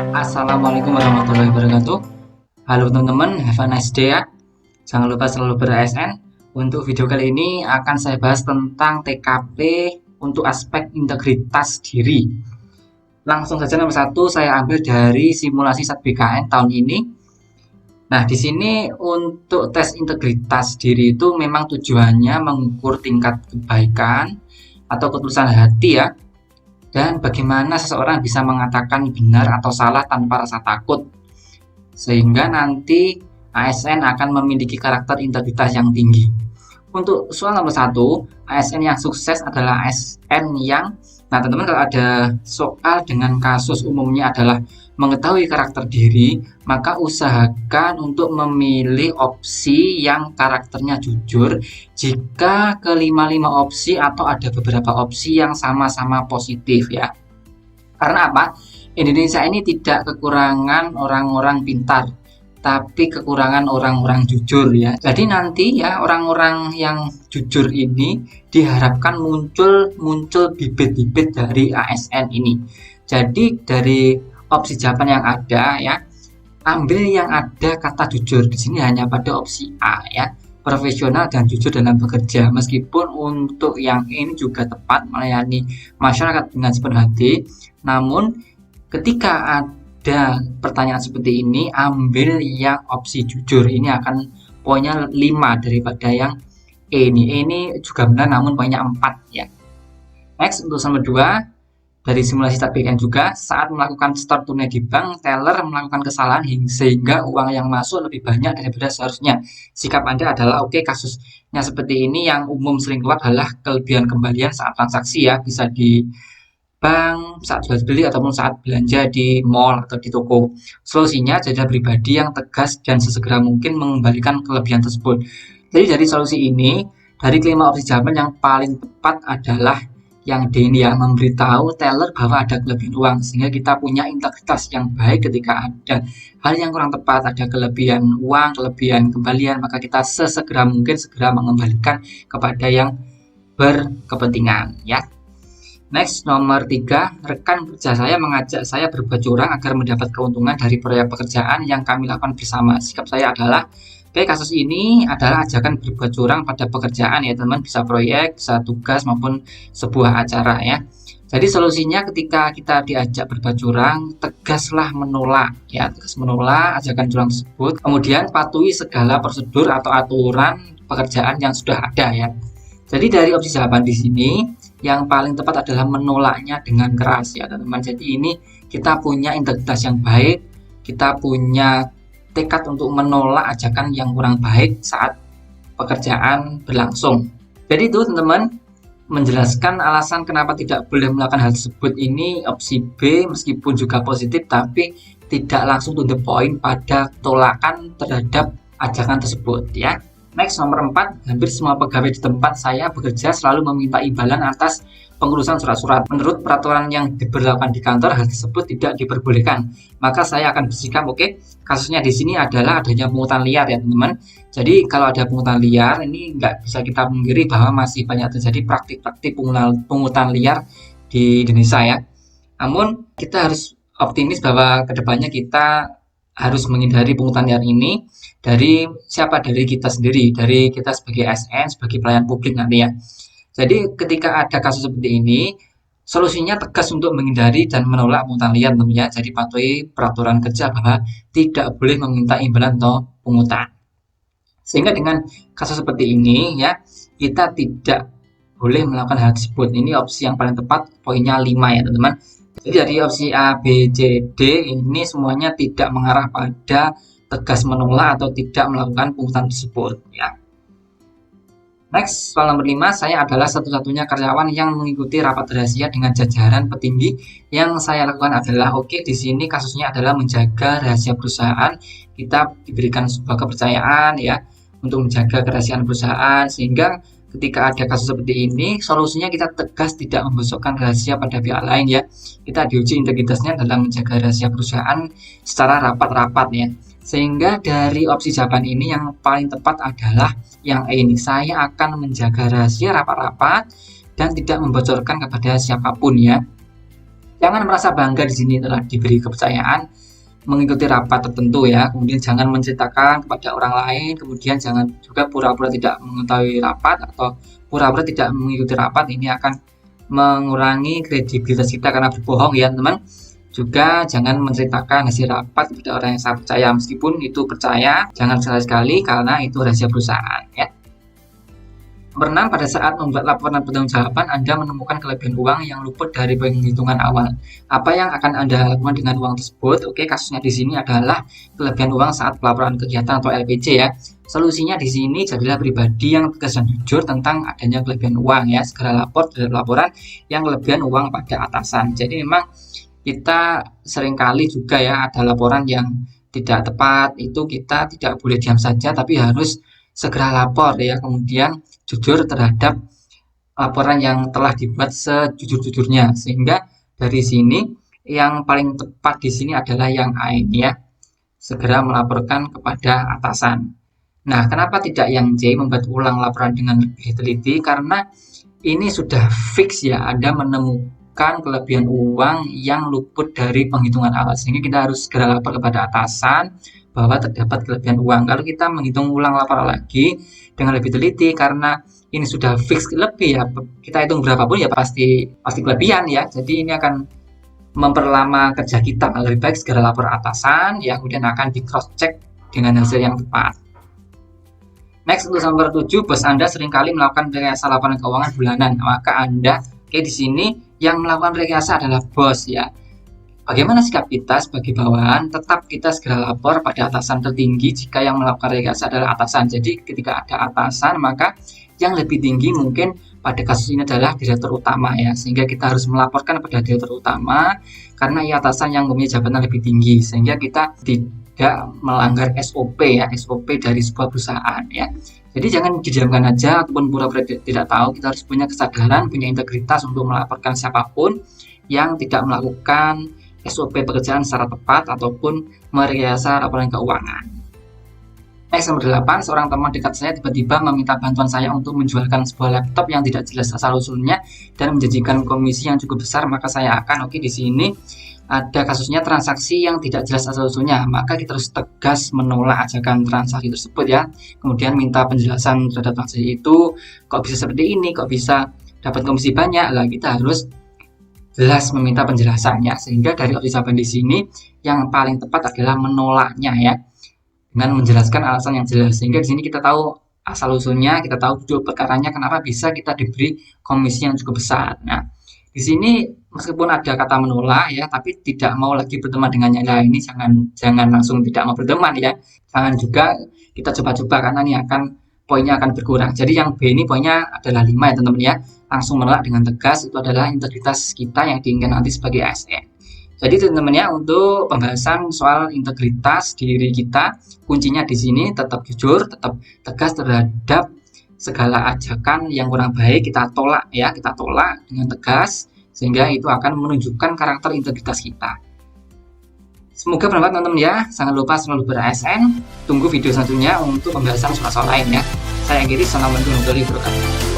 Assalamualaikum warahmatullahi wabarakatuh. Halo teman-teman, have a nice day ya. Jangan lupa selalu ber-ASN. Untuk video kali ini akan saya bahas tentang TKP untuk aspek integritas diri. Langsung saja nomor satu saya ambil dari simulasi SATBKN tahun ini. Nah, di sini untuk tes integritas diri itu memang tujuannya mengukur tingkat kebaikan atau ketulusan hati ya, dan bagaimana seseorang bisa mengatakan benar atau salah tanpa rasa takut, sehingga nanti ASN akan memiliki karakter integritas yang tinggi. Untuk soal nomor satu, ASN yang sukses adalah ASN yang, nah teman-teman, kalau ada soal dengan kasus umumnya adalah mengetahui karakter diri, maka usahakan untuk memilih opsi yang karakternya jujur jika kelima-lima opsi atau ada beberapa opsi yang sama-sama positif ya. Karena apa? Indonesia ini tidak kekurangan orang-orang pintar, tapi kekurangan orang-orang jujur ya. Jadi nanti ya orang-orang yang jujur ini diharapkan muncul bibit-bibit dari ASN ini. Jadi dari opsi jawaban yang ada ya, ambil yang ada kata jujur. Di sini hanya pada opsi A ya, profesional dan jujur dalam bekerja. Meskipun untuk yang ini juga tepat, melayani masyarakat dengan sepenuh hati, namun ketika ada pertanyaan seperti ini, ambil yang opsi jujur. Ini akan poinnya 5 daripada yang E ini. E ini juga benar namun poinnya 4 ya. Next, untuk nomor 2, dari simulasi SATBKN juga, saat melakukan store tunai di bank, teller melakukan kesalahan sehingga uang yang masuk lebih banyak daripada seharusnya. Sikap Anda adalah, oke, kasusnya seperti ini yang umum sering keluar adalah kelebihan kembalian saat transaksi ya, bisa di bank, saat jual beli, ataupun saat belanja di mall atau di toko. Solusinya, jeda pribadi yang tegas dan sesegera mungkin mengembalikan kelebihan tersebut. Jadi dari solusi ini, dari kelima opsi jawaban yang paling tepat adalah yang D ini ya, memberitahu teller bahwa ada kelebihan uang, sehingga kita punya integritas yang baik. Ketika ada hal yang kurang tepat, ada kelebihan uang, kelebihan kembalian, maka kita sesegera mungkin segera mengembalikan kepada yang berkepentingan ya. Next, nomor 3, rekan kerja saya mengajak saya berbuat curang agar mendapat keuntungan dari proyek pekerjaan yang kami lakukan bersama. Sikap saya adalah, oke, kasus ini adalah ajakan berbuat curang pada pekerjaan ya teman, bisa proyek, bisa tugas maupun sebuah acara ya. Jadi solusinya ketika kita diajak berbuat curang, tegaslah menolak ya, tegas menolak ajakan curang tersebut. Kemudian patuhi segala prosedur atau aturan pekerjaan yang sudah ada ya. Jadi dari opsi jawaban di sini yang paling tepat adalah menolaknya dengan keras ya teman-teman. Jadi ini kita punya integritas yang baik, kita punya tekad untuk menolak ajakan yang kurang baik saat pekerjaan berlangsung. Jadi itu teman-teman, menjelaskan alasan kenapa tidak boleh melakukan hal tersebut ini opsi B, meskipun juga positif tapi tidak langsung to the point pada tolakan terhadap ajakan tersebut ya. Next, nomor 4, hampir semua pegawai di tempat saya bekerja selalu meminta imbalan atas pengurusan surat-surat. Menurut peraturan yang diberlakukan di kantor, hal tersebut tidak diperbolehkan. Maka saya akan bersikap, oke, kasusnya di sini adalah adanya pungutan liar ya teman-teman. Jadi kalau ada pungutan liar, ini nggak bisa kita pungkiri bahwa masih banyak terjadi praktik-praktik pungutan liar di Indonesia ya. Namun kita harus optimis bahwa kedepannya kita harus menghindari pungutan liar ini dari siapa? Dari kita sendiri, dari kita sebagai ASN, sebagai pelayan publik nanti ya. Jadi ketika ada kasus seperti ini, solusinya tegas untuk menghindari dan menolak pungutan liar tentunya. Jadi patuhi peraturan kerja bahwa tidak boleh meminta imbalan atau pungutan. Sehingga dengan kasus seperti ini ya, kita tidak boleh melakukan hal tersebut. Ini opsi yang paling tepat, poinnya 5 ya teman-teman. Jadi dari opsi A, B, C, D ini semuanya tidak mengarah pada tegas menolak atau tidak melakukan pungutan tersebut ya. Next, soal nomor 5, saya adalah satu-satunya karyawan yang mengikuti rapat rahasia dengan jajaran petinggi. Yang saya lakukan adalah, oke, di sini kasusnya adalah menjaga rahasia perusahaan. Kita diberikan sebuah kepercayaan ya untuk menjaga kerahasiaan perusahaan, sehingga ketika ada kasus seperti ini, solusinya kita tegas tidak membosokkan rahasia pada pihak lain ya. Kita diuji integritasnya dalam menjaga rahasia perusahaan secara rapat-rapat ya. Sehingga dari opsi jawaban ini yang paling tepat adalah yang ini. Saya akan menjaga rahasia rapat-rapat dan tidak membocorkan kepada siapapun ya. Jangan merasa bangga di sini telah diberi kepercayaan mengikuti rapat tertentu ya. Kemudian jangan menceritakan kepada orang lain, kemudian jangan juga pura-pura tidak mengetahui rapat atau pura-pura tidak mengikuti rapat. Ini akan mengurangi kredibilitas kita karena berbohong ya teman. Juga jangan menceritakan hasil rapat kepada orang yang sangat percaya, meskipun itu percaya, jangan sekali-sekali karena itu rahasia perusahaan ya. Nomor 6, pada saat membuat laporan pertanggungjawaban Anda menemukan kelebihan uang yang luput dari penghitungan awal. Apa yang akan Anda lakukan dengan uang tersebut? Oke, kasusnya di sini adalah kelebihan uang saat pelaporan kegiatan atau LPJ ya. Solusinya di sini jadilah pribadi yang tegas dan jujur tentang adanya kelebihan uang ya. Segera lapor dari laporan yang kelebihan uang pada atasan. Jadi memang kita seringkali juga ya ada laporan yang tidak tepat, itu kita tidak boleh diam saja tapi harus segera lapor ya. Kemudian jujur terhadap laporan yang telah dibuat sejujur-jujurnya, sehingga dari sini yang paling tepat di sini adalah yang A ini ya, segera melaporkan kepada atasan. Nah, kenapa tidak yang C, membuat ulang laporan dengan lebih teliti? Karena ini sudah fix ya, Anda menemukan kelebihan uang yang luput dari penghitungan awal, sehingga kita harus segera lapor kepada atasan bahwa terdapat kelebihan uang. Kalau kita menghitung ulang laporan lagi dengan lebih teliti, karena ini sudah fix lebih ya, kita hitung berapapun ya pasti kelebihan ya. Jadi ini akan memperlama kerja kita. Lebih baik segera lapor atasan ya, kemudian akan di cross check dengan hasil yang tepat. Next, untuk nomor 7, bos Anda seringkali melakukan rekayasa laporan keuangan bulanan. Maka Anda, di sini yang melakukan rekayasa adalah bos ya. Bagaimana sikap kita sebagai bawahan? Tetap kita segera lapor pada atasan tertinggi jika yang melakukan rekayasa adalah atasan. Jadi ketika ada atasan, maka yang lebih tinggi mungkin pada kasus ini adalah direktur utama ya. Sehingga kita harus melaporkan pada direktur utama karena ia atasan yang mempunyai jabatan lebih tinggi. Sehingga kita tidak melanggar SOP ya, SOP dari sebuah perusahaan ya. Jadi jangan didiamkan aja ataupun pura-pura tidak tahu. Kita harus punya kesadaran, punya integritas untuk melaporkan siapapun yang tidak melakukan SOP pekerjaan secara tepat ataupun merekayasa laporan keuangan. Next, nomor 8, seorang teman dekat saya tiba-tiba meminta bantuan saya untuk menjualkan sebuah laptop yang tidak jelas asal-usulnya dan menjanjikan komisi yang cukup besar. Maka saya akan, di sini ada kasusnya transaksi yang tidak jelas asal-usulnya, maka kita harus tegas menolak ajakan transaksi tersebut ya. Kemudian minta penjelasan terhadap transaksi itu, kok bisa seperti ini, kok bisa dapat komisi banyak. Lah kita harus jelas meminta penjelasannya, sehingga dari opsi jawaban di sini yang paling tepat adalah menolaknya ya, dengan menjelaskan alasan yang jelas, sehingga di sini kita tahu asal usulnya, kita tahu duduk perkaranya, kenapa bisa kita diberi komisi yang cukup besar. Nah, di sini meskipun ada kata menolak ya, tapi tidak mau lagi berteman dengannya. Nah, ini jangan langsung tidak mau berteman ya, jangan juga kita coba-coba karena ini poinnya akan berkurang. Jadi yang B ini poinnya adalah 5 ya teman-teman ya. Langsung menolak dengan tegas, itu adalah integritas kita yang diinginkan nanti sebagai ASN. Jadi teman-teman ya, untuk pembahasan soal integritas diri kita, kuncinya di sini tetap jujur, tetap tegas terhadap segala ajakan yang kurang baik, kita tolak ya, kita tolak dengan tegas, sehingga itu akan menunjukkan karakter integritas kita. Semoga bermanfaat teman-teman ya. Jangan lupa selalu ber-ASN. Tunggu video selanjutnya untuk pembahasan soal-soal lain ya. Saya akhiri, assalamualaikum warahmatullahi wabarakatuh.